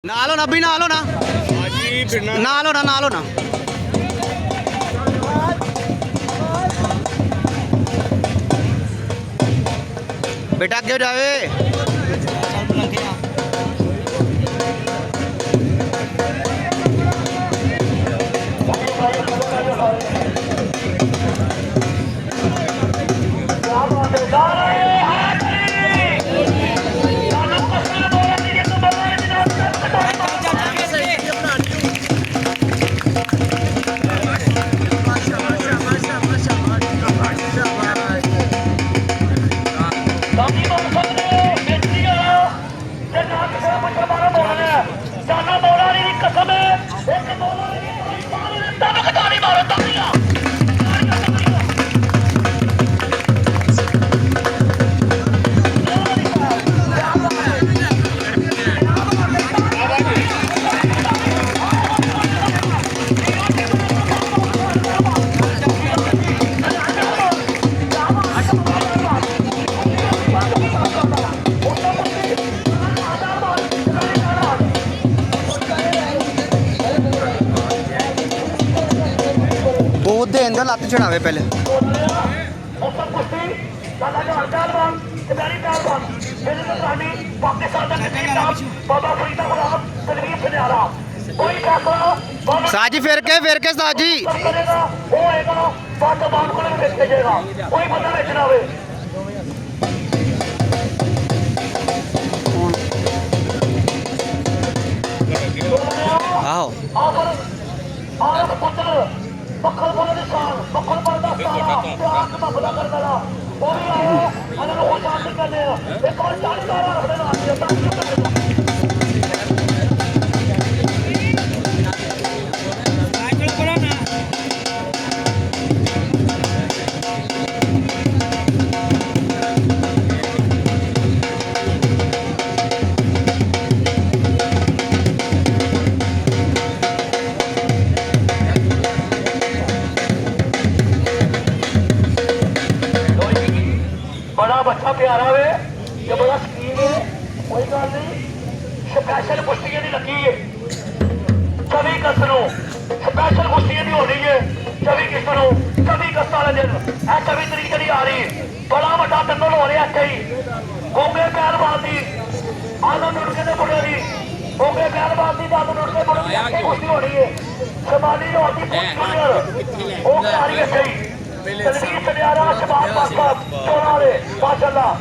ਨਾਲ ਹੋਣਾ ਵੀ ਨਾਲ ਹੋਣਾ ਹਾਂਜੀ ਫਿਰਨਾ ਨਾਲ ਹੋਣਾ ਨਾਲ ਹੋਣਾ बेटा क्यों जावे ਉਹਦੇ ਅੰਦਰ ਲੱਤ ਛੜਾਵੇ ਪਹਿਲੇ ਸਾਜੀ ਫਿਰ ਕੇ ਸਾਜੀ ਕੋਈ ਬੰਦਾ ਵਿੱਚ ਨਾ ਹੋਵੇ ਆਓ ਬੱਖਲ ਬੋਲੇ ਦੀ ਸ਼ਾਨ ਬੱਖਲ ਬੋਲੇ ਦਾ ਸਾਰਾ ਪਿਆਰ ਦਾ ਬੜਾ ਕਰਦਾ ਉਹ ਵੀ ਆਓ ਇਹਨਾਂ ਨੂੰ ਹੋਰ ਸ਼ਾਨ ਕਰਦੇ ਆ ਇੱਕ ਵਾਰ ਚਾਰ ਸਾਰਾ ਰੱਖਦੇ ਨਾ बच्चा प्यारा वे ये बड़ा स्कीम है कोई गल नहीं स्पेशल कुश्ती की लगी है 24 अगस्त को स्पेशल कुश्ती की होनी है 24 अगस्त को 24 अगस्त वाले दिन 24 तरीक जी आ रही बड़ा बड़ा दंगल हो रहा इतने ही गोंगे पहलवान की आदम नुड़के के मुंडे की गोंगे पहलवान की आदम नुड़के मुंडे की इतनी कुश्ती होनी है शमाली लाहौर की वो आ रही है सही तलवीर सनियारा शबाब पासपास चौराहे माशाल्लाह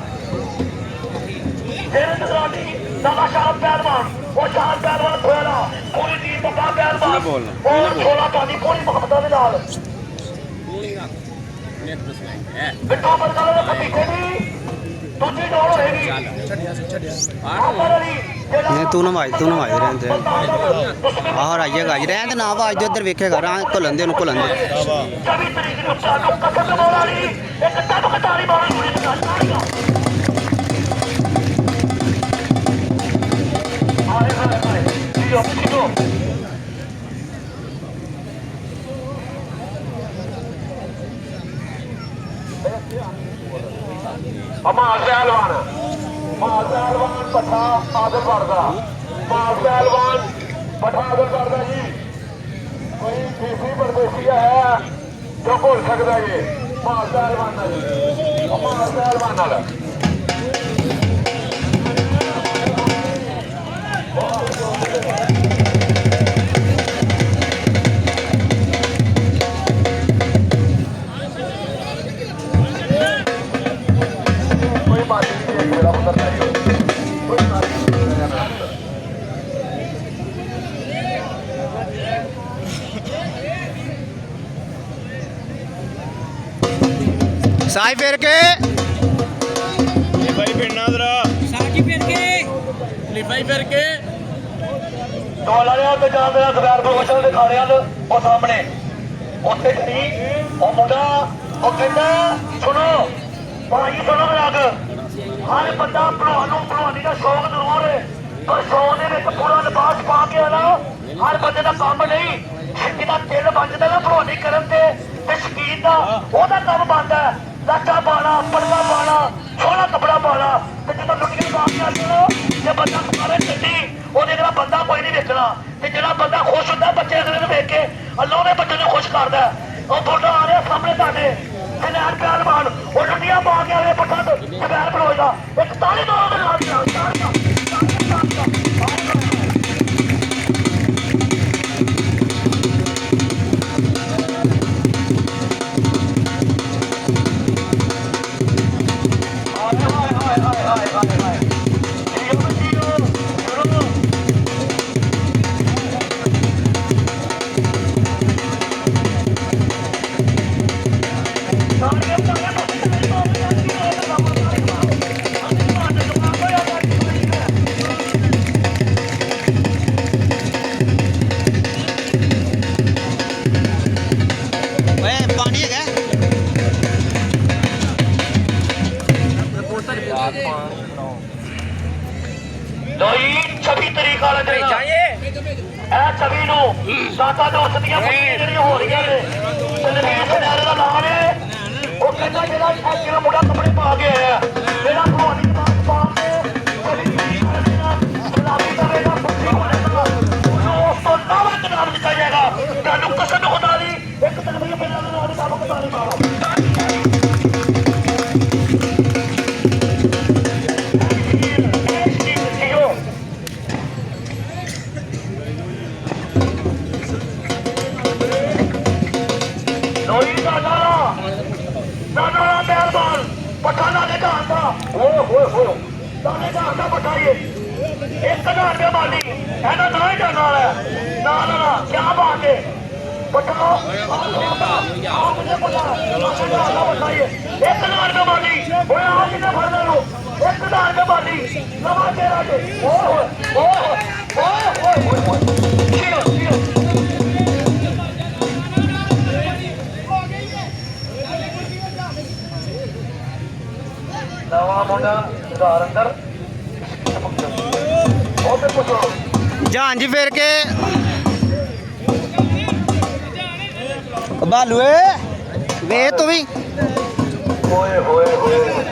तेरे निगरानी नवा शाह पहलवान वो शाह पहलवान खोला पूरी टीम का पहलवान और 16 पानी पूरी मोहब्बत के नाल बिट्टू बरकाले के पीछे भी दूसरी डोर होएगी नहीं तू ना वाज रहने दे बाहर आइएगा रहने ना आवाज दे उधर वेखेगा राह घुलन दे घुलन दे पहलवान पठा आदर करता पहलवान पठा आदर करता जी कोई देसी परदेसी है जो भूल सकता जी पहलवान पहलवान कोई बात नहीं मेरा मतलब नहीं साई फिर के भाई फिरना जरा साजी फिर के लिफाई फिर के डॉलर ते जान देना खबैर प्रमोशन दिखा रहे हैं और सामने उत्थे नहीं और मुंडा और कहता सुनो भाई सुनो मेरा हर बंदा भलवानी का शौक जरूर है पर शौक के पूरा लिबास पा के आना हर बंदे का काम नहीं जिदा दिल बचता ना भलवानी करने शकीन का वह काम बनता है लाटा पाना पड़वा पाना सोहना कपड़ा पाना जो लुटिया जो बंदा मारे चड्डी वो ਬੰਦਾ ਕੋਈ ਨਹੀਂ ਵੇਖਣਾ ਤੇ ਜਿਹੜਾ ਬੰਦਾ ਖੁਸ਼ ਹੁੰਦਾ ਬੱਚੇ ਅਗਲੇ ਨੂੰ ਵੇਖ ਕੇ ਅੱਲਾਹ ਦੇ ਬੱਚੇ ਨੂੰ ਖੁਸ਼ ਕਰਦਾ ਉਹ ਤੁਹਾਡਾ ਆ ਰਿਹਾ ਸਾਹਮਣੇ ਤੁਹਾਡੇ ਖਿਲਾੜ ਪਹਿਲਵਾਨ ਉਹ ਡੰਡੀਆਂ ਪਾ ਕੇ ਆਵੇ ਪੱਠਾ ਤੇ ਬੈਲ ਬਣਾਉਦਾ ਇੱਕ ਤਾਲੀ ਦੋ ਦੇ ਨਾਲ ਲੋਈ 26 ਤਰੀਕ ਵਾਲਾ ਦਿਨ ਇਹ 26 ਨੂੰ ਸਾਤਾ ਦੋਸਤੀਆਂ ਜਿਹੜੀਆਂ ਹੋ ਰਹੀਆਂ ਨੇ ਤਨਵੀਰ ਸਨੈਰ ਦਾ ਨਾਮ ਹੈ ਉਹ ਕਹਿੰਦਾ ਜਿਹੜਾ ਮੁੰਡਾ ਕੱਪੜੇ ਪਾ ਕੇ ਆਇਆ ਜਿਹੜਾ ਭਵਾਨੀ ਬਾਤ ਪਾ ਕੇ ਸਲਾਮੀ ਕਰੇਗਾ ਪੁੱਛੀ ਹੋਣੇਗਾ ਉਹਨੂੰ ਉਸ ਤੋਂ ਨਾਵਾ ਨਾਮ ਦਿੱਤਾ ਜਾਏਗਾ ਤੁਹਾਨੂੰ ਕਸਮ ਖੁਦਾ ਦੀ ਇੱਕ ਤਨਵੀਰ ਪਹਿਲਾਂ ਦੇ ਨਾਲ ਕੰਮ ਪਤਾ ਨਹੀਂ ਪਾਉਣਾ पठाना ने कहा था दाने का आटा पठाइए 1000 रुपया माली है ना ना ही जाना है ना ना ना क्या बात है पठाओ मुझे पता बताइए 1000 रुपया माली वो आज ने भरना लो 1000 रुपया माली नवा चेहरा नवा मुंडा घर अंदर जहां जी फिर के बालूए वे तू भी होए होए होए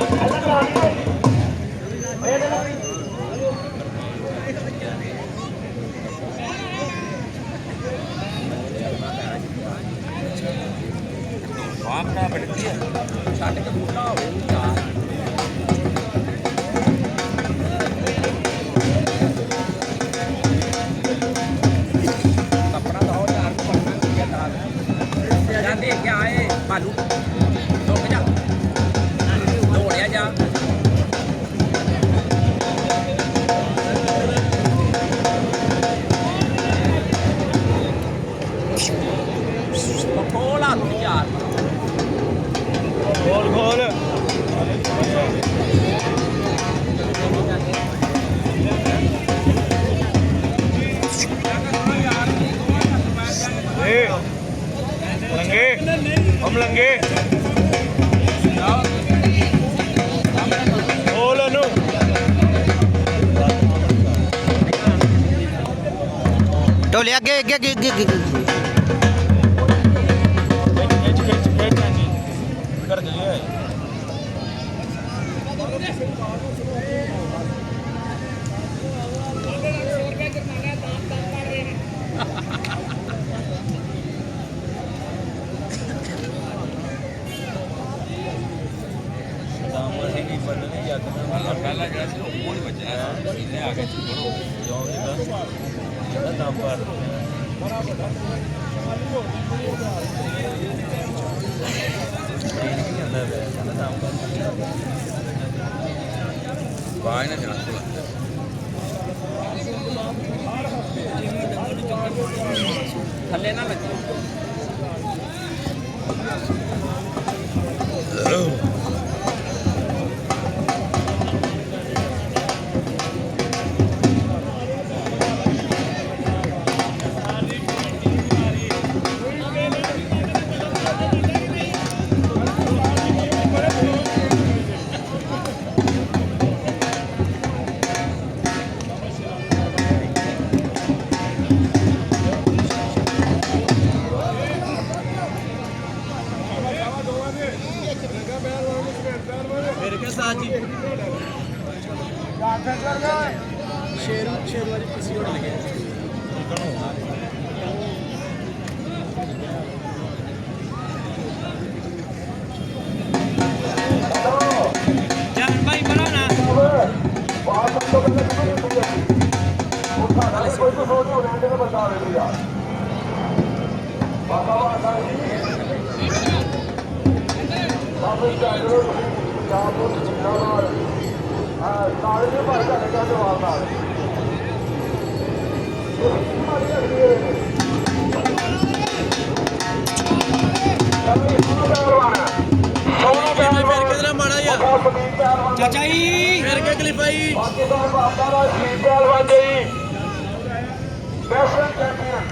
हम लंगे टोले अगे अगे अगे अगे अगे कर गए पहला जरा से ऊपर बचा है सीधे आगे छोड़ो जाओ दाम पर बाय ना जाना थल्ले ना लगे ਭਾਗਾ ਕੋਈ ਤੋਂ ਸੋਚ ਹੋ ਰਿਹਾ ਤੇ ਬੰਦਾ ਆਵੇ ਵੀਰਾ ਬਾਬਾ ਬਾਬਾ ਜੀ ਬਾਬਾ ਜੀ ਜਾਨੋ ਜਾਨੋ ਨਾਲ ਆ ਸਾਰੇ ਦੇ ਭਰ ਕੇ ਲੱਗਾ ਜਵਾਬ ਨਾਲ ਚਾਚਾ ਜੀ ਫਿਰ ਕੇ ਕਲਿਫਾਈ ਪਾਕਿਸਤਾਨ ਬਾਬਾ ਦਾ ਸ਼ਹੀਦ ਪਹਿਲਵਾਨ ਜੀ ਵੈਸਟਰਨ ਚੈਂਪੀਅਨ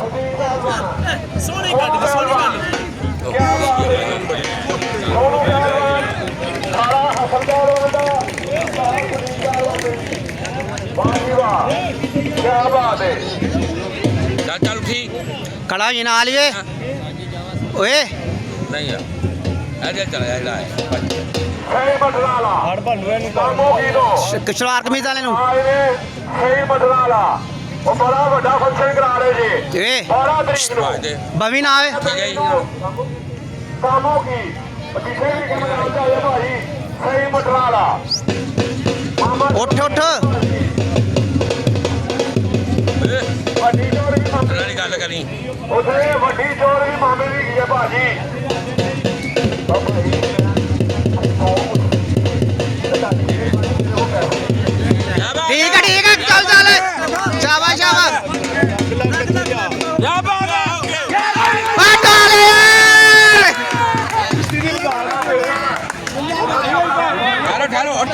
ਸ਼ਹੀਦ ਪਹਿਲਵਾਨ ਸੋਹਣੀ ਗੱਲ ਸੋਹਣੀ ਗੱਲ ਕੀ ਬਾਤ ਹੈ ਸੋਹਣਾ ਪਹਿਲਵਾਨ ਸਾਰਾ ਹਸਨਦਾਰ ਹੁੰਦਾ ਸਾਰਾ ਸ਼ਹੀਦ ਪਹਿਲਵਾਨ ਵਾਹ ਜੀ ਵਾਹ ਕੀ ਬਾਤ ਹੈ ਚੱਲ ਚੱਲ ਠੀਕ ਖੜਾ ਜੀ ਨਾਲ ਹੀ ਓਏ ਓਏ ਨਹੀਂ ਯਾਰ ਇਹ ਚਲਾ ਜਿਹੜਾ ਹੈ ਸਹੀ ਬਟਨਾ ਵਾਲਾ ਹੜ ਬੰਨੂ ਇਹਨੂੰ ਕਾਮੋਗੀ ਤੋਂ ਸਲਵਾਰ ਕਮੀਜ਼ ਵਾਲੇ ਨੂੰ ਆਏ ਨੇ ਸਹੀ ਬਟਨਾ ਵਾਲਾ ਉਹ ਬੜਾ ਵੱਡਾ ਫੰਕਸ਼ਨ ਕਰਾ ਰਹੇ ਜੀ ਏ 12 ਤਰੀਕ ਨੂੰ ਭਾਈ ਦੇ ਬਵੀ ਨਾ ਆਵੇ ਕਾਮੋਗੀ ਜਿੱਥੇ ਵੀ ਕੰਮ ਕਰਦਾ ਹੈ ਭਾਈ ਸਹੀ ਬਟਨਾ ਵਾਲਾ ਮਾਮਾ ਉੱਠ ਉੱਠ ਵੱਡੀ ਚੋਰ ਵੀ ਮਾਮੇ ਉਹਨਾਂ ਦੀ ਗੱਲ ਕਰੀ ਉਹਦੇ ਵੱਡੀ ਚੋਰ ਵੀ ਮਾਮੇ ਦੀ ਕੀ ਹੈ ਭਾਜੀ ਠੀਕ ਹੈ ਚੱਲ ਚੱਲ ਸ਼ਾਬਾਸ਼ ਸ਼ਾਬਾਸ਼ ਯਾ ਬਾਗਾ ਆ ਡਾਲੇ ਠਹਿਰੋ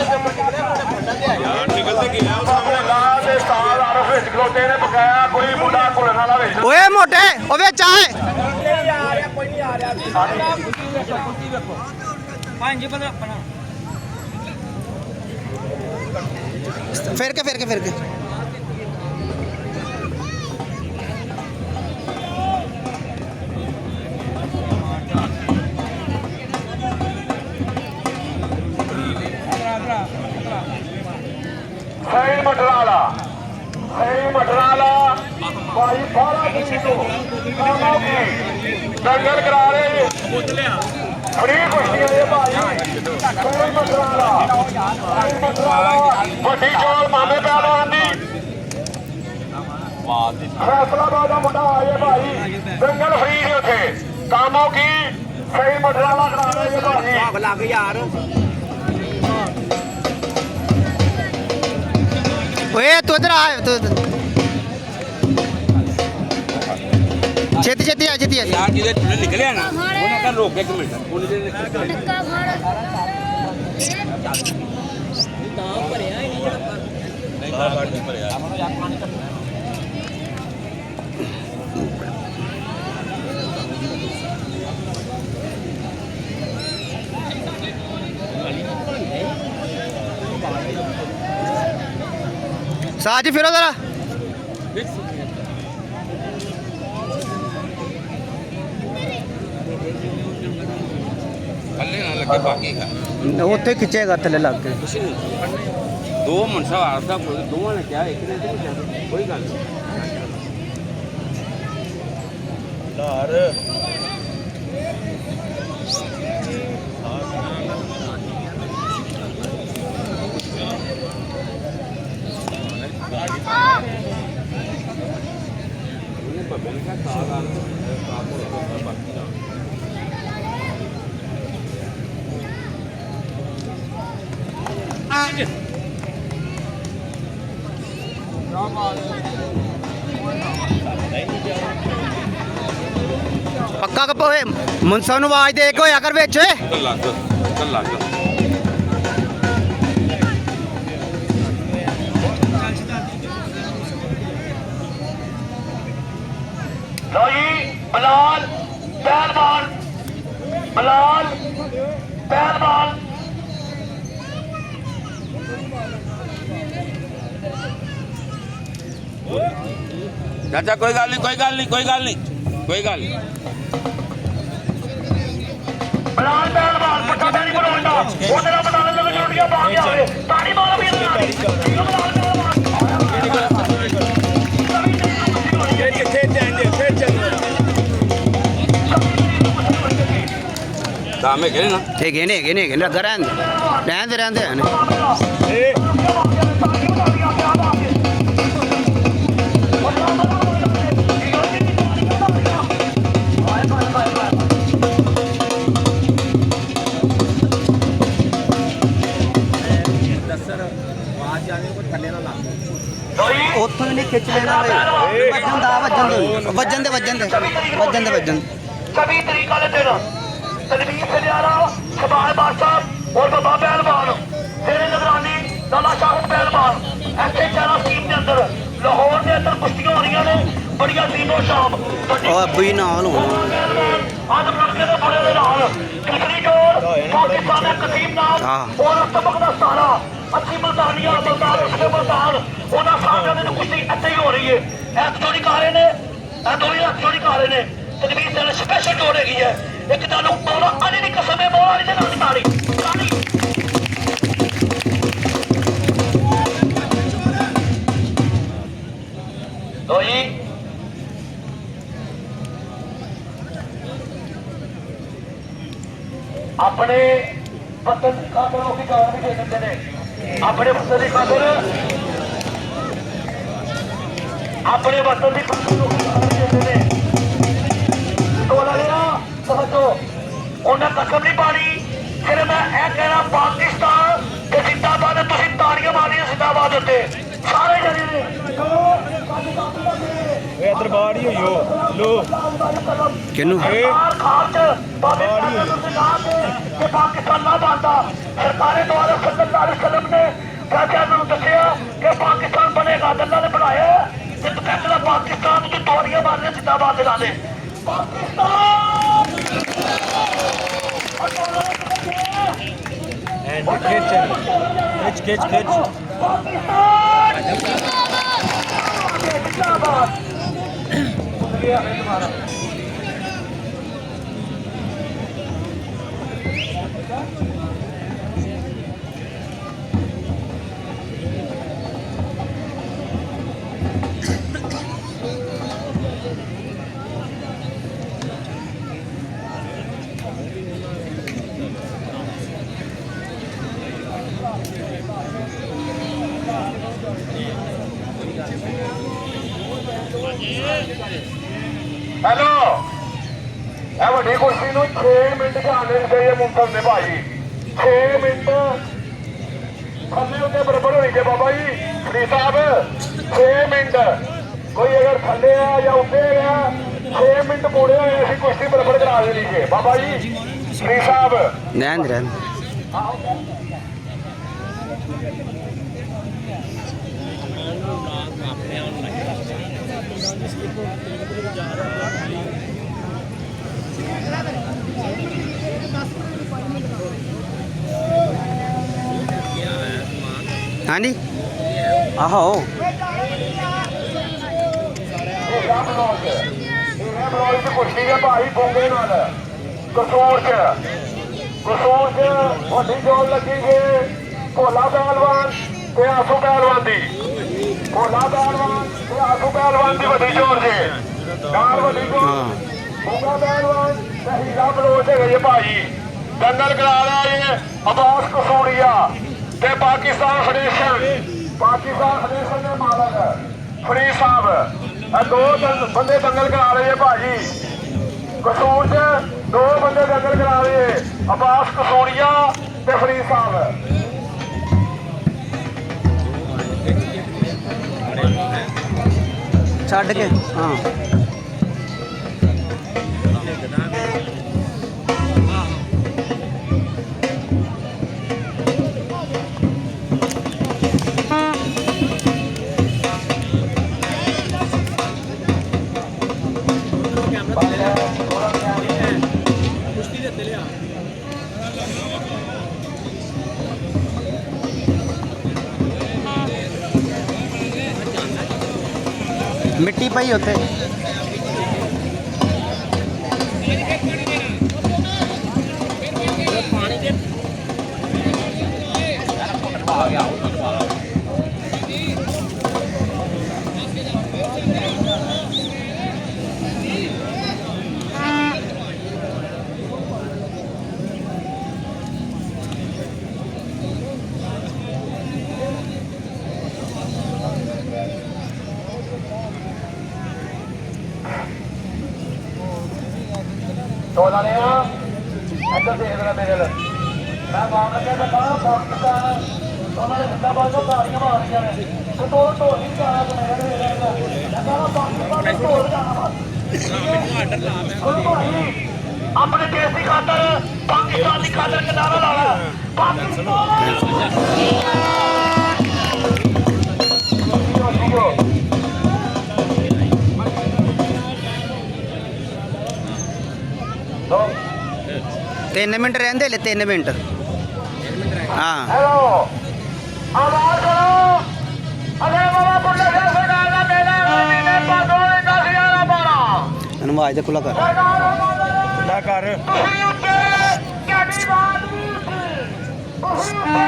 ਦੇ ਸਾਲ ਆਰਫ ਵਿੱਚ ਖਲੋਤੇ ਨੇ ਬਕਾਇਆ ਕੋਈ ਮੁੰਡਾ ਘੁਲਣ ਵਾਲਾ ਵਿੱਚ ਓਏ ਮੋਟੇ ਉਹ ਵਿੱਚ ਆਏ ਫਿਰ ਕੇ ਸਹੀ ਮਟਰਾਲਾ ਭਾਈ 12 ਤਰੀਕ ਨੂੰ ਕਾਮੋਗੀ ਦੰਗਲ ਕਰਾ ਰਹੇ ਬੜੀ ਖੁਸ਼ੀ ਹੈ ਭਾਈ ਸਹੀ ਮਟਰਾਲਾ ਵੱਡੀ ਚੋਰ ਮਾਮੇ ਪਹਿਲਵਾਨ ਦੀ ਫੈਸਲਾਬਾਦ ਦਾ ਮੁੰਡਾ ਆਏ ਭਾਈ ਦੰਗਲ ਫਰੀ ਨੇ ਉੱਥੇ ਕਾਮੋਗੀ ਸਹੀ ਮਟਰਾਲਾ ਕਰਾ ਰਹੇ ਭਾਈ ਲੱਗ ਯਾਰ ਓਏ ਤੂੰ ਇਧਰ ਆ ਤੂੰ ਛੇਤੀ ਆ ਯਾਰ ਜਿਹਦੇ ਚੁੱਲ੍ਹੇ ਨਿਕਲਿਆ ਨਾ ਉਹਨਾਂ ਕਰ ਰੋਕ ਕੇ ਇੱਕ ਮਿੰਟ ਉਹਨੇ ਜਿਹੜੇ ਟੱਕਾ ਨਹੀਂ ਬਾਹਰ ਨਹੀਂ ਭਰਿਆ ਸਾਜ ਫਿਰੋ ਜ਼ਰਾ ਥੱਲੇ ਨਾ ਲੱਗੇ ਬਾਕੀ ਖਾ ਉੱਥੇ ਖਿੱਚੇਗਾ ਥੱਲੇ ਲੱਗ ਕੇ ਕੁਛ ਨਹੀਂ ਦੋ ਮਨਸਾ ਆਰਦਾ ਦੋਵਾਂ ਨੇ ਕਿਹਾ ਇੱਕ ਨੇ ਤੇ ਨਹੀਂ ਕਿਹਾ ਕੋਈ ਗੱਲ ਨਹੀਂ ਉਹਨੇ ਭੱਬੇ ਨੇ ਕਿਹਾ ਸਾਲ ਆਰ ਸਾਲ ਹੋ ਬਾਕੀ ਦਾ ਪੱਕਾ ਕੱਪ ਓਏ ਮੁੰਸਾ ਨੂੰ ਆਵਾਜ਼ ਦੇ ਕੇ ਹੋਇਆ ਕਰ ਵਿੱਚ ਓਏ ਚੱਲ ਲੱਗ ਲਓ ਜੀ ਬਲਾਲ ਪਹਿਲਵਾਨ ਚਾਚਾ ਕੋਈ ਗੱਲ ਨਹੀਂ ਬਲਾਲ ਪਹਿਲਵਾਨ ਪੱਕਾ ਤਾਂ ਨਹੀਂ ਬਣਾਉਂਦਾ ਉਹਦੇ ਨਾਲ ਬਲਾਲ ਦੇ ਵਿੱਚ ਰੋਟੀਆਂ ਪਾ ਕੇ ਆਵੇ ਤਾੜੀ ਮਾਰੋ ਵੀ ਇਹਦੇ ਨਾਲ ਬਲਾਲ ਦਾਮੇ ਕਿਹਨੇ ਨਾ ਹੈਗੇ ਨੇ ਲੱਗਾ ਰਹਿੰਦੇ ਹਨ ਵੱਜਣ ਦਾ ਵੱਜਣ ਦੇ ਵੱਜਣ ਦੇ ਵੱਜਣ ਦੇ ਵੱਜਣ ਦੇ ਵੱਜਣ 24 ਤਰੀਕ ਵਾਲੇ ਦਿਨ ਤਨਵੀਰ ਸਲਿਆਰਾ ਸ਼ਬਾਜ਼ ਬਾਦਸ਼ਾਹ ਔਰ ਬਾਬਾ ਪਹਿਲਵਾਨ ਤੇਰੇ ਨਿਗਰਾਨੀ ਲਾਲਾ ਸ਼ਾਹ ਪਹਿਲਵਾਨ ਇੱਥੇ ਚਾਰਾ ਸਕੀਮ ਦੇ ਅੰਦਰ ਲਾਹੌਰ ਦੇ ਅੰਦਰ ਕੁਸ਼ਤੀਆਂ ਹੋ ਰਹੀਆਂ ਨੇ ਬੜੀਆਂ ਦੀਨੋ ਸ਼ਾਮ ਉਹ ਅੱਬੀ ਨਾਲ ਹੋਣਾ ਆਦਮ ਲੜਕੇ ਦੇ ਬੜੇ ਦੇ ਨਾਲ ਦੂਸਰੀ ਜੋਰ ਪਾਕਿਸਤਾਨ ਦੇ ਕਸੀਮ ਨਾਲ ਔਰ ਸਬਕ ਦਾ ਸਾਰਾ ਅੱਛੀ ਮਲਦਾਨੀਆਂ ਮਲਦਾਨ ਉਸਕੇ ਮਲਦਾਨ ਉਹਨਾਂ ਸਾਹਮਣੇ ਦੀ ਕੁਸ਼ਤੀ ਇੱਥੇ ਹੀ ਹੋ ਰਹੀ ਹੈ ਇਹ ਜੋੜੀ ਕਾ ਰਹੇ ਨੇ ਇਹ ਦੋਵੇਂ ਹੱਥ ਜੋੜੀ ਕਾ ਰਹੇ ਨੇ ਤਨਵੀਰ ਦੇ ਸਪੈਸ਼ਲ ਜੋੜ ਹੈਗੀ ਹੈ ਇੱਕ ਤੁਹਾਨੂੰ ਮੌਲਾ ਅਲੀ ਦੀ ਕਸਮ ਹੈ ਮੌਲਾ ਅਲੀ ਦੇ ਨਾਲ ਤਾੜੀ ਦੋਈ ਆਪਣੇ ਵਤਨ ਦੀ ਖਾਤਰ ਲੋਕ ਜਾਨ ਵੀ ਦੇ ਦਿੰਦੇ ਨੇ ਆਪਣੇ ਵਤਨ ਦੀ ਖਾਤਰ ਆਪਣੇ ਵਤਨ ਦੀ ਖਾਤਰ ਲੋਕ ਜਾਨ ਵੀ ਦਿੰਦੇ ਨੇ ਤੋਲਾ ਲਿਆ ਸਮਝੋ ਉਹਨਾਂ ਕਸਮ ਨਹੀਂ ਪਾਣੀ ਫਿਰ ਮੈਂ ਇਹ ਕਹਿਣਾ ਪਾਕਿਸਤਾਨ ਤੇ ਜ਼ਿੰਦਾਬਾਦ ਤੁਸੀਂ ਤਾੜੀਆਂ ਮਾਰੀਆਂ ਜ਼ਿੰਦਾਬਾਦ ਉੱਤੇ ਸਾਰੇ ਜਣੇ ਨੇ ਇਧਰ ਬਾੜ ਹੀ ਹੋਈਓ ਲੋ ਕਿਹਨੂੰ ਖਾਲਚ ਪਾਕਿਸਤਾਨ ਦੇ ਪਾਕਿਸਤਾਨ ਨਾ ਬਣਦਾ ਸਰਕਾਰੇ ਦੁਆਰਾ ਸੱਲੱਲਾਹੁ ਅਲੈਹਿ ਵਸੱਲਮ ਨੇ ਰਾਜਾ ਨੂੰ ਦੱਸਿਆ ਕਿ ਪਾਕਿਸਤਾਨ ਬਣੇਗਾ ਅੱਲਾ ਨੇ ਬਣਾਇਆ ਤੇ ਤੂੰ ਕਹਿੰਦਾ ਪਾਕਿਸਤਾਨ ਨੂੰ ਤੋੜੀਆਂ ਮਾਰਨੇ ਜ਼ਿੰਦਾਬਾਦ ਦੇ ਲਾਦੇ ਪਾਕਿਸਤਾਨ ਐਂਡ ਖਿੱਚ ਪਾਕਿਸਤਾਨ ਜ਼ਿੰਦਾਬਾਦ ਹੈਲੋ ਇਹ ਵੱਡੀ ਕੁਰਸੀ ਨੂੰ 6 ਮਿੰਟ ਜਾਣੇ ਚਾਹੀਏ ਮੁੰਤਰ ਨੇ ਭਾਈ 6 ਮਿੰਟ ਥੱਲੇ ਉੱਤੇ ਬਰਾਬਰ ਹੋਈ ਜੇ ਬਾਬਾ ਜੀ ਫਰੀ ਸਾਹਿਬ 6 ਮਿੰਟ ਕੋਈ ਅਗਰ ਥੱਲੇ ਆ ਜਾਂ ਉੱਤੇ ਆ 6 ਮਿੰਟ ਪੂਰੇ ਹੋਏ ਅਸੀਂ ਕੁਸ਼ਤੀ ਬਰਾਬਰ ਕਰਾ ਦੇਣੀ ਜੇ ਬਾਬਾ ਜੀ ਫਰੀ ਸਾਹਿਬ ਰਹਿਣ ਹਾਂਜੀ ਆਹੋ ਕੁਸ਼ਤੀ ਦੇ ਭਾਈ ਬੋਂਗੇ ਨਾਲ ਕਸੂਰ ਚ ਵੱਡੀ ਜੋੜ ਲੱਗੀ ਜੇ ਭੋਲਾ ਪਹਿਲਵਾਨ ਤੇ ਆਸੂ ਪਹਿਲਵਾਨ ਦੀ ਭੋਲਾ ਪਹਿਲਵਾਨ ਤੇ ਆਸੂ ਪਹਿਲਵਾਨ ਦੀ ਵੱਡੀ ਜੋੜ ਜੇ ਨਾਲ ਵੱਡੀ ਜੋੜ ਬੋਂਗਾ ਪਹਿਲਵਾਨ ਤੇ ਹੀਰਾ ਬਲੋਚ ਹੈਗੇ ਜੇ ਭਾਈ ਦੰਗਲ ਕਰਾ ਰਿਹਾ ਜੇ ਅਬਾਸ ਕਸੂਰੀਆ ਤੇ ਪਾਕਿਸਤਾਨ ਫੈਡਰੇਸ਼ਨ ਦੇ ਮਾਲਕ ਫਰੀ ਸਾਹਿਬ ਇਹ ਦੋ ਬੰਦੇ ਦੰਗਲ ਕਰਾ ਰਹੇ ਜੇ ਭਾਜੀ ਕਸੂਰ ਚ 2 ਬੰਦੇ ਦੰਗਲ ਕਰਾ ਰਹੇ ਅਬਾਸ ਕਸੂਰੀਆ ਤੇ ਫਰੀ ਸਾਹਿਬ ਛੱਡ ਕੇ ਹਾਂ ਮਿੱਟੀ ਪਈ ਉੱਥੇ ਤੋਲਾ ਲਿਆ ਇੱਧਰ ਦੇਖ ਲੈ ਮੇਰੇ ਨਾਲ ਮੈਂ ਮਾਮਲਾ ਕਹਿੰਦਾ ਪਾਕਿਸਤਾਨ ਉਹਨਾਂ ਦੇ ਜ਼ਿੰਦਾਬਾਦ ਤੋਂ ਤਾੜੀਆਂ ਮਾਰ ਰਹੀਆਂ ਨੇ अपने देश की खातर पाकिस्तान की खातर किनारा लाना तीन मिनट रहंदे ले 3 मिनट हाँ हेलो आवाज करो अरे बाबा बुल्ले से सरकार का मेला महीने 510 11 12 आवाज दे खुला कर ਨਾ ਕਰ ਤੁਸੀਂ ਉੱਤੇ ਕਿਹੜੀ ਬਾਤ ਵੀ ਉੱਠੀ ਤੁਸੀਂ ਉੱਤੇ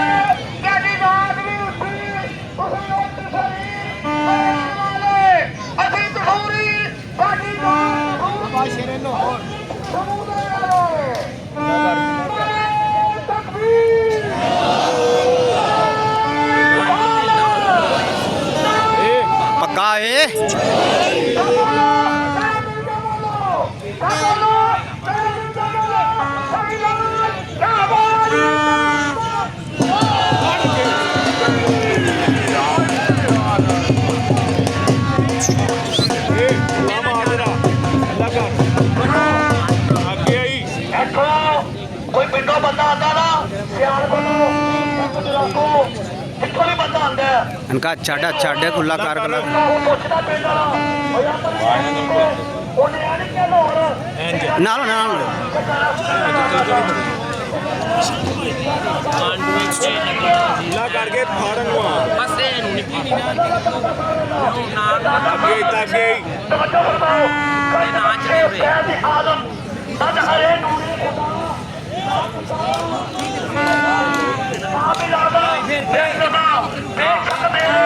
ਕਿਹੜੀ ਬਾਤ ਵੀ ਉੱਠੀ ਤੁਸੀਂ ਉੱਠ ਸਰੀ ਵਾਲੇ ਅਸੀਂ ਤਖੂਰੀ ਸਾਡੀ ਬਾਤ ਬਾਸ਼ਰੇ ਨੂੰ ਹੋਰ ਸਮੂਦੇ ਵਾਲੇ ਤਕਬੀਰ पक्का है कोई पिंडों बंदा आता ना सियाल को जितों भी बंदा आता है इनका छाड़े खुला कर पुछदा पिंड वाला ਉਹਨੇ ਆ ਨਹੀਂ ਕਿਹਾ ਲੋੜ नालो नालो ਲਾ ਕਰਕੇ ਫਾੜਨ ਨੂੰ ਬਸ ਇਹ ਨੂੰ ਨਿਕਲੀ ਨਹੀਂ ਨਾ ਅੱਗੇ ਅੱਗੇ ਤਵੱਜੋ ਫਰਮਾਓ ਇਹ ਨਾ ਚਲੇ ਉਰੇ ਕਹਿ ਆਦਮ ਸਦ ਹਰੇ ਨੂਰੇ ਆਪ ਇਲਾਦਾ ਬੇਸਦਾ ਬੇਸ਼ੱਕ ਮੇਰੇ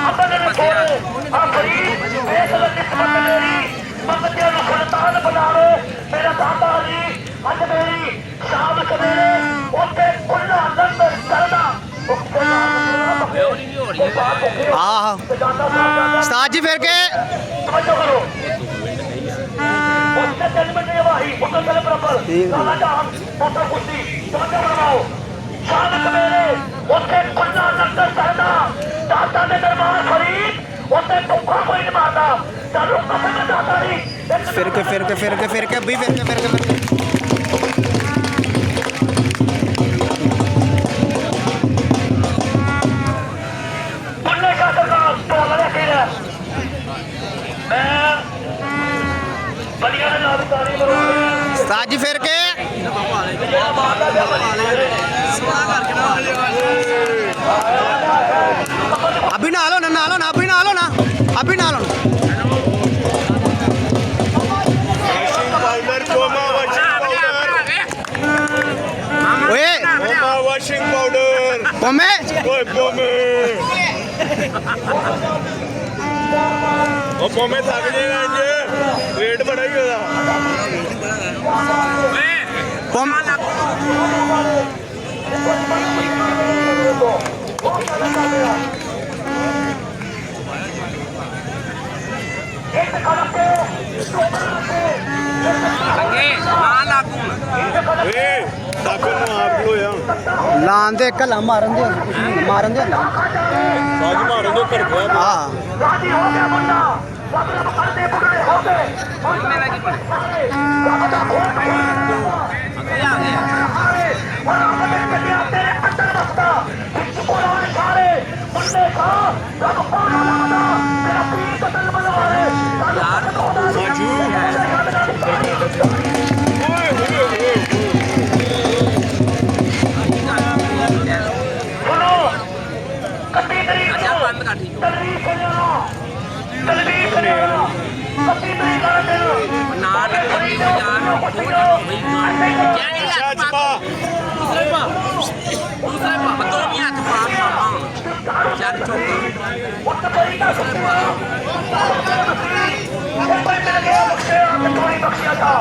ਅਬਦ ਨੇ ਕੋਲੇ ਆਖਰੀ ਬੇਸਦਾ ਨਿਸਬਤ ਮੇਰੀ ਮੰਗਤਿਆਂ ਨੂੰ ਖੁਲਤਾਨ ਬਣਾਵੇ ਮੇਰਾ ਦਾਤਾ ਜੀ ਅੱਜ ਮੇਰੀ ਸ਼ਾਮ ਸਵੇਰੇ ਉੱਤੇ ਕੁੱਲਾ ਅੰਦਰ ਕਰਦਾ ਉੱਤੇ ਵਿਉਰੀ ਵੀ ਹੋ ਰਹੀ ਹੈ आह उस्ताद जी फिर के तवज्जो करो उसने 3 मिनट ये वाही उसने चले बराबर साला जान उसने कुश्ती तवज्जो करवाओ शाम सवेरे उसके खुला अंदर करदा दाता ने दरबार फरीद उसने भूखा कोई नहीं मारता चालू कसम दाता नहीं फिर के अभी फिर के बुल्ले का सरकार तो लगे फिर मैं बलिया ने नाम तारी मरोगे उस्ताद जी फिर के अभी ना लो ना अभी ना लो ना ਪਾਊਡਰ ਕੋਮਾ ओए ਵਾਸ਼ਿੰਗ ਪਾਊਡਰ ओमे ਓਏ ਕੋਮੇ ਉਹ ਕੋਮੇ ਥੱਕ ਜਾਏਗਾ ਇੰਜ ਵੇਟ ਬੜਾ ਹੀ ਉਹਦਾ पोम ਅੱਗੇ ਨਾ ਲਾਗੂ ਏ ਸਾਕਰ ਨੂੰ ਆਪ ਖਲੋਇਆ लान दे कल मारन दे ਸਾਜ ਮਾਰਨ ਦੇ ਘਰ ਗਿਆ हाँ राजी हो गया मुन्ना मतलब करते बुढ़े हो गए ਉਹਨੇ ਲੱਗੀ ਪੜੇ ਅੱਗੇ ਆ ਗਿਆ ਸਾਜੂ ਓਏ ਹੋਏ सुनो कत्ती तरीक ਅੱਛਾ को ਬੰਦ ਕਰ ਠੀਕ तलवीर से जाना कत्ती तरीक का दिन ਨਾ ਲੱਗੀ ਯਾਰ ਕੋਈ ਹੋਈ ਕਿਆ ਨਹੀਂ ਛੱਜ ਲੱਗ ਪਾ ਦੂਸਰੇ ਪਾ ਦੋ ਨਹੀਂ ਹੱਥ ਪਾ ਮਾਮਾ ਚੱਲ ਚੁੱਪ उस तरीक का मिल गया बख्शे आपने थोड़ी बख्शिया था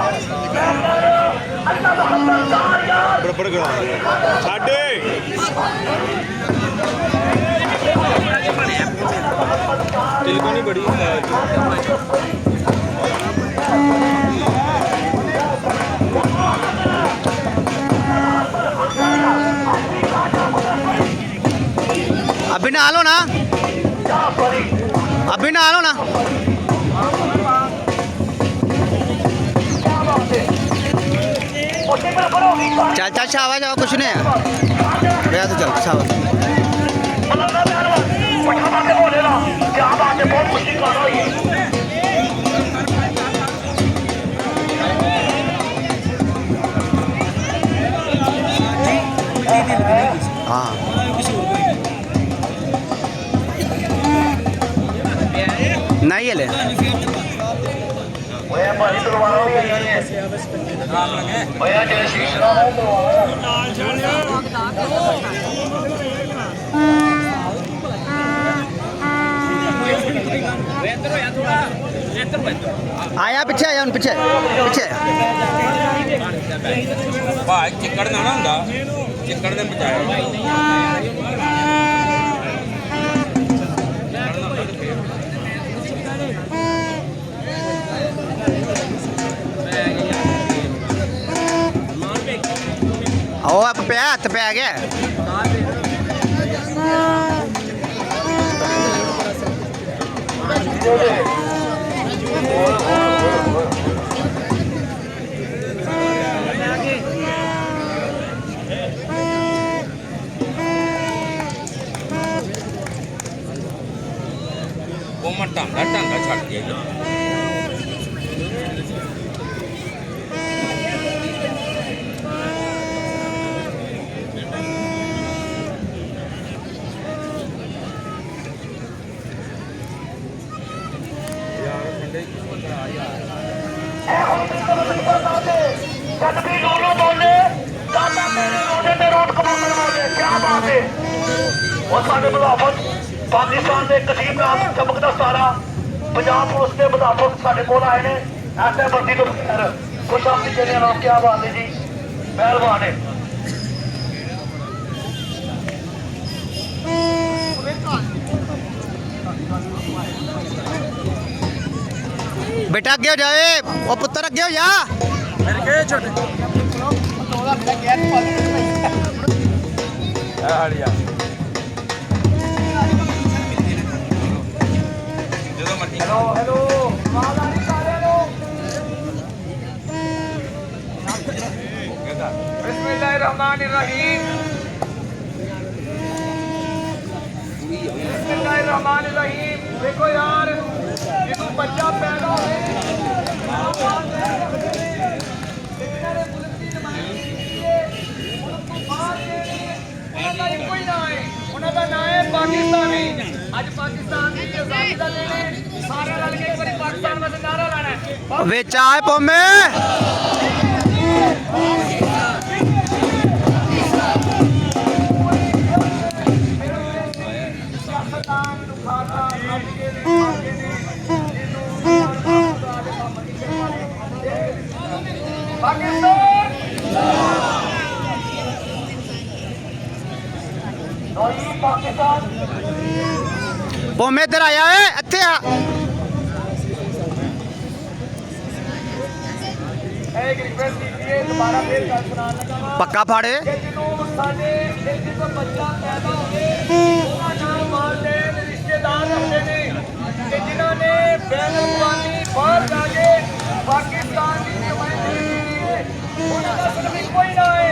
अल्लाह मुहम्मद कार यार ਬੜਬੜ ਕਰਾ ਸਾਡੇ ਤਿਲਕਣੀ ਬੜੀ अभी ना लो ना सॉरी अभी नाल होना उसके बराबर हो गई चल चल शाबाश जाओ कुछ नहीं है गया तो चल शाबाश मतलब ना पहलवान पठा बातें बोलेगा क्या बात है बहुत खुशी कर रही है हाँ नहीं है ले ओए भाई तलवार हो गई है ओए जय श्री राम आया पीछे आया पीछे पीछे ਭਾਈ ਚਿੱਕੜ ਨਾ ਹੁੰਦਾ ਚਿੱਕੜ ਦੇ ਬਚਾਇਆ ਉਹ ਆਪ ਪਿਆ ਹੱਥ ਪੈ ਗਿਆ ਉਹ ਮੈਂ ਢਾਂਗਾ ਛੱਡ ਗਿਆ ਜੀ जब भी दोनों बोले दादा मेरे रोने में रोड कबूतर बोले क्या बात है और साढ़े मुदाफत पाकिस्तान के कसीम नाम चमकदा सारा पंजाब पुलिस के मुदाफत साढ़े कोल आए ने ऐसे बंदी तो बगैर खुश आपकी चले नाम क्या बात है जी पहलवान है बेटा अगे हो जाए ओ पुत्र अगे हो जा ਜਦੋਂ ਮਰਜ਼ੀ हेलो बिस्मिल्लाहिर्रहमानिर्रहीम बिस्मिल्लाहिर्रहमानिर्रहीम देखो यार ये तो बच्चा पैदा होए ਉਹਨਾਂ ਦਾ ਨਾਂ ਹੈ ਪਾਕਿਸਤਾਨੀ ਅੱਜ ਪਾਕਿਸਤਾਨ ਦੀ ਆਜ਼ਾਦੀ ਦਾ ਦਿਨ ਹੈ ਸਾਰੇ ਰਲ ਕੇ ਇੱਕ ਵਾਰੀ ਪਾਕਿਸਤਾਨ ਵਾਸਤੇ ਨਾਰਾ ਲਾਣਾ ਹੈ ਵਿੱਚ ਆਏ ਪੋਮੇ पाकिस्तान ਪੋਮੇ ਇੱਧਰ ਆਇਆ ਏ ਇੱਥੇ ਆ एक रिक्वेस्ट कीजिए दोबारा फिर गल सुनाने लगा वा ਪੱਕਾ ਫੜ कि जिन्हों साडे इत्थे तो बच्चा पैदा होवे उन्हां नाल वालदेन रिश्तेदार रखते ने कि जिन्हां ने बैन अवी बाहर जाके पाकिस्तान की नुमाइंदगी की है उन्हां दा सिर्फ इक्को ही नाम है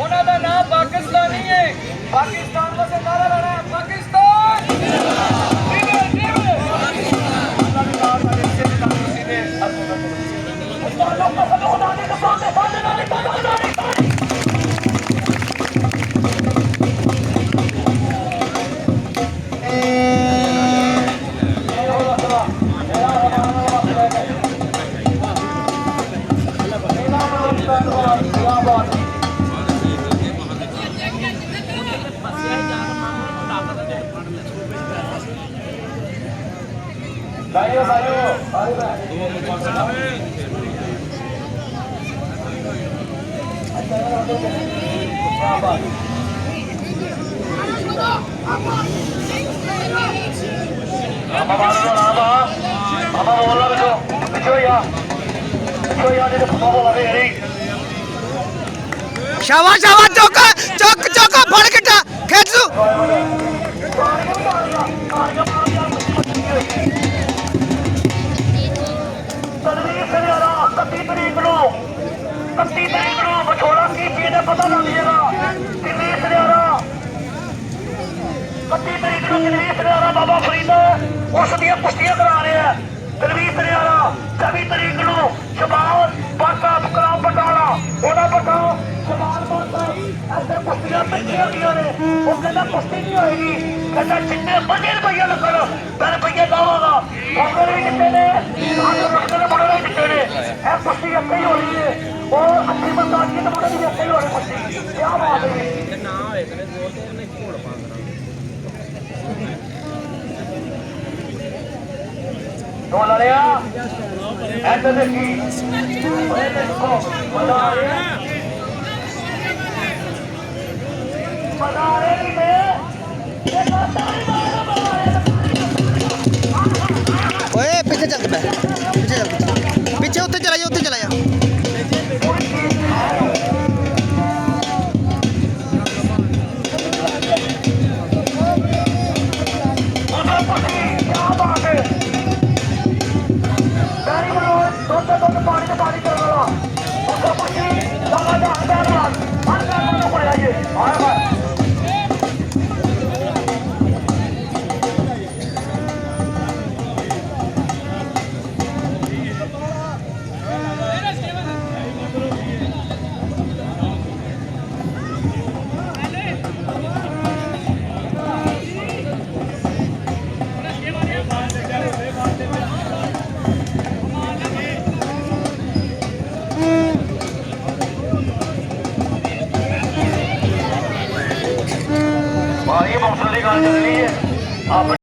उन्हां दा नाम पाकिस्तानी है पाकिस्तान वास्ते नारा लाना है पाकिस्तान शाबाश शाबाश चौका चौक चौका फड़ के खींच दू Thank you. ਨੂੰ ਤਲਵੀਰ ਸਰਿਆਣਾ ਬਾਬਾ ਫਰੀਦ ਉਸ ਦੀਆਂ ਕੁਸ਼ਤੀਆਂ ਕਰਾ ਰਹੇ ਆ। ਤਲਵੀਰ ਸਰਿਆਣਾ 24 ਤਰੀਕ ਨੂੰ ਸ਼ਬਾਨ ਬਾਟਾ ਫਕਰਾ ਬਟਾਲਾ ਉਹਦਾ ਵੱਡਾ ਸ਼ਬਾਨ ਬਾਟਾ ਐਸੇ ਕੁਸ਼ਤੀਆਂ ਪੈਂਦੀਆਂ ਹੋਈਆਂ ਨੇ। ਉਹ ਕਹਿੰਦਾ ਕੁਸ਼ਤੀ ਨਹੀਂ ਹੋਏਗੀ, ਕਹਿੰਦਾ ਜਿੰਨੇ ਬੰਦੇ ਰੁਪਈਆ ਲੱਗਣ ਮੈਂ ਰੁਪਈਏ ਲਾਵਾਂਗਾ। ਮੁੰਡੇ ਵੀ ਦਿੱਤੇ ਨੇ, ਸਾਡੇ ਮੁੰਡੇ ਦੇ ਮੁੰਡੇ ਵੀ ਦਿੱਤੇ ਨੇ। ਇਹ ਕੁਸ਼ਤੀ ਇੱਥੇ ਹੀ ਹੋਣੀ ਹੈ। ਉਹ ਅੱਛੀ ਬੰਦਾ ਅੱਗੇ ਤੇ ਮੁੰਡੇ ਦੀ ਇੱਥੇ ਹੀ ਹੋਣੀ ਕੁਸ਼ਤੀ। ਕੀ ਬਾਤ ਹੈ। ਢੋਲ ਵਾਲਿਆ ਇੱਧਰ ਦੇਖੀ, ਓਏ ਦੇਖੋ ਮਜ਼ਾ ਆ ਰਿਹਾ, ਮਜ਼ਾ ਆ ਰਿਹਾ ਕਿ ਓਏ ਪਿੱਛੇ ਚੱਲ ਪੈ, ਪਿੱਛੇ ਚੱਲ, ਪਿੱਛੇ ਉੱਤੇ ਚਲਾ ਜਾ, ਉੱਤੇ ਚਲਾ ਜਾ। ਪਾਣੀ ਤੇ ਪਾਣੀ ਕਰਨ ਵਾਲਾ ਉੱਥੇ ਪੁੱਛੀ ਲਗਾ ਜਾ ਪਹਿਲਵਾਨ ਹਰ ਪਹਿਲਵਾਨ ਨੂੰ ਕੋਲੇ ਆਈਏ ਆਇਆ ਬਾਤ भाई मौसम की गल चल रही है।